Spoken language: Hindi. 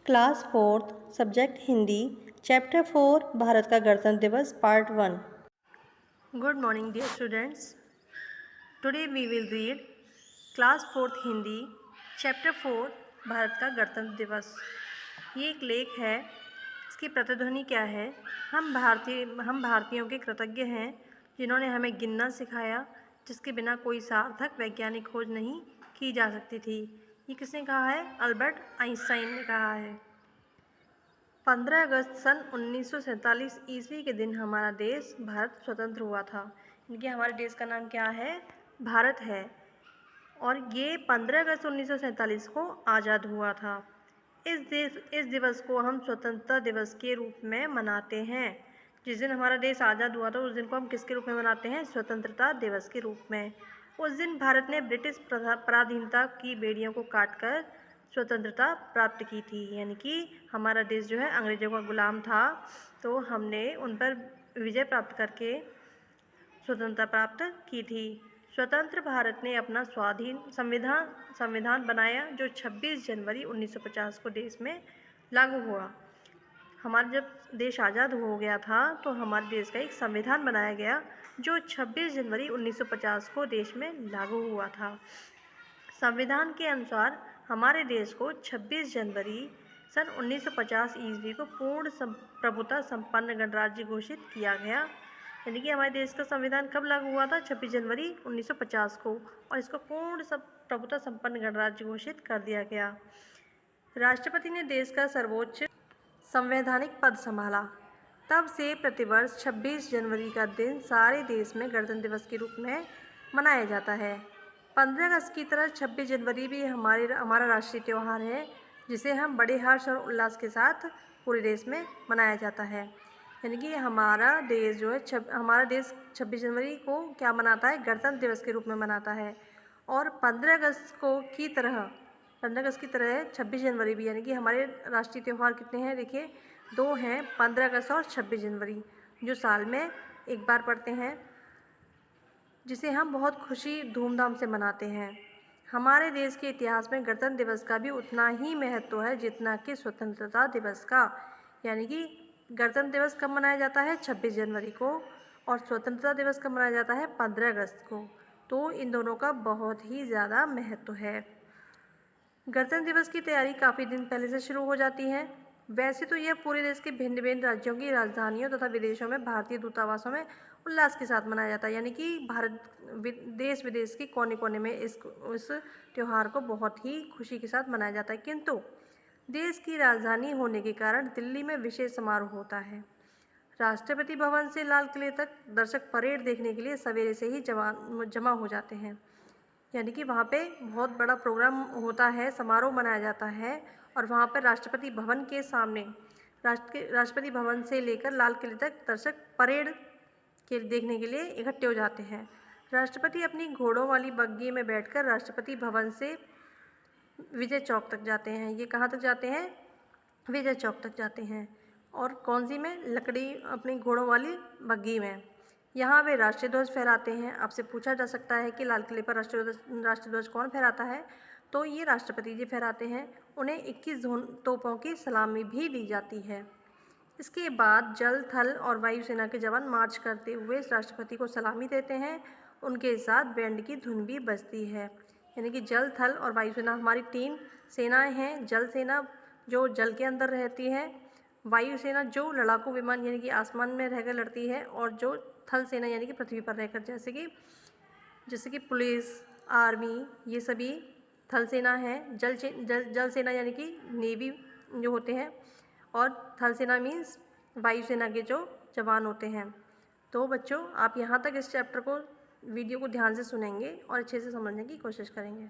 Class fourth subject Hindi chapter 4 Bharat का गणतंत्र दिवस part 1। Good morning dear students. Today we will read class fourth Hindi chapter 4 Bharat का गणतंत्र दिवस। ये एक लेख है। इसकी प्रतिध्वनि क्या है? हम भारतीयों के कृतज्ञ हैं जिन्होंने हमें गिनना सिखाया, जिसके बिना कोई सार्थक वैज्ञानिक खोज नहीं की जा सकती थी। ये किसने कहा है? अल्बर्ट आइंस्टाइन ने कहा है। 15 अगस्त सन 1947 ईस्वी के दिन हमारा देश भारत स्वतंत्र हुआ था। इनके हमारे देश का नाम क्या है? भारत है। और ये 15 अगस्त 1947 को आज़ाद हुआ था। इस दिवस को हम स्वतंत्रता दिवस के रूप में मनाते हैं। जिस दिन हमारा देश आज़ाद हुआ था उस दिन को हम किसके रूप में मनाते हैं? स्वतंत्रता दिवस के रूप में। उस दिन भारत ने ब्रिटिश पराधीनता की बेड़ियों को काटकर स्वतंत्रता प्राप्त की थी। यानी कि हमारा देश जो है अंग्रेज़ों का गुलाम था, तो हमने उन पर विजय प्राप्त करके स्वतंत्रता प्राप्त की थी। स्वतंत्र भारत ने अपना स्वाधीन संविधान बनाया जो 26 जनवरी 1950 को देश में लागू हुआ। हमारा जब देश आज़ाद हो गया था तो हमारे देश का एक संविधान बनाया गया जो 26 जनवरी 1950 को देश में लागू हुआ था। संविधान के अनुसार हमारे देश को 26 जनवरी सन 1950 ईस्वी को पूर्ण प्रभुता संपन्न गणराज्य घोषित किया गया। यानी कि हमारे देश का संविधान कब लागू हुआ था? 26 जनवरी 1950 को, और इसको पूर्ण प्रभुता संपन्न गणराज्य घोषित कर दिया गया। राष्ट्रपति ने देश का सर्वोच्च संवैधानिक पद संभाला। तब से प्रतिवर्ष 26 जनवरी का दिन सारे देश में गणतंत्र दिवस के रूप में मनाया जाता है। 15 अगस्त की तरह 26 जनवरी भी हमारा राष्ट्रीय त्यौहार है, जिसे हम बड़े हर्ष और उल्लास के साथ पूरे देश में मनाया जाता है। यानी कि हमारा देश जो है हमारा देश 26 जनवरी को क्या मनाता है? गणतंत्र दिवस के रूप में मनाता है। और 15 अगस्त की तरह 26 जनवरी भी, यानी कि हमारे राष्ट्रीय त्यौहार कितने हैं? देखिए, 2 हैं, 15 अगस्त और 26 जनवरी, जो साल में एक बार पड़ते हैं, जिसे हम बहुत खुशी धूमधाम से मनाते हैं। हमारे देश के इतिहास में गणतंत्र दिवस का भी उतना ही महत्व है जितना कि स्वतंत्रता दिवस का। यानी कि गणतंत्र दिवस कब मनाया जाता है? 26 जनवरी को, और स्वतंत्रता दिवस कब मनाया जाता है? 15 अगस्त को। तो इन दोनों का बहुत ही ज़्यादा महत्व है। गणतंत्र दिवस की तैयारी काफ़ी दिन पहले से शुरू हो जाती है। वैसे तो यह पूरे देश के भिन्न भिन्न राज्यों की राजधानियों तथा विदेशों में भारतीय दूतावासों में उल्लास के साथ मनाया जाता है। यानी कि देश विदेश के कोने कोने में इस त्यौहार को बहुत ही खुशी के साथ मनाया जाता है। किंतु देश की राजधानी होने के कारण दिल्ली में विशेष समारोह होता है। राष्ट्रपति भवन से लाल किले तक दर्शक परेड देखने के लिए सवेरे से ही जमा हो जाते हैं। यानी कि वहाँ पे बहुत बड़ा प्रोग्राम होता है, समारोह मनाया जाता है, और वहाँ पर राष्ट्रपति भवन के सामने राष्ट्रपति भवन से लेकर लाल किले तक दर्शक परेड के देखने के लिए इकट्ठे हो जाते हैं। राष्ट्रपति अपनी घोड़ों वाली बग्घी में बैठकर राष्ट्रपति भवन से विजय चौक तक जाते हैं। ये कहाँ तक जाते हैं? विजय चौक तक जाते हैं। और कौन सी में? लकड़ी अपनी घोड़ों वाली बग्घी में। यहाँ वे राष्ट्रीय ध्वज फहराते हैं। आपसे पूछा जा सकता है कि लाल किले पर राष्ट्रीय ध्वज कौन फहराता है? तो ये राष्ट्रपति जी फहराते हैं। उन्हें 21 तोपों की सलामी भी दी जाती है। इसके बाद जल, थल और वायुसेना के जवान मार्च करते हुए राष्ट्रपति को सलामी देते हैं। उनके साथ बैंड की धुन भी बजती है। यानी कि जल, थल और वायुसेना हमारी 3 सेनाएं हैं। जल सेना जो जल के अंदर रहती है, वायुसेना जो लड़ाकू विमान यानी कि आसमान में रहकर लड़ती है, और जो थल सेना यानी कि पृथ्वी पर रहकर, जैसे कि पुलिस, आर्मी, ये सभी थल सेना है। जल सेना यानी कि नेवी जो होते हैं, और थल सेना मीन्स वायुसेना के जो जवान होते हैं। तो बच्चों, आप यहाँ तक इस वीडियो को ध्यान से सुनेंगे और अच्छे से समझने की कोशिश करेंगे।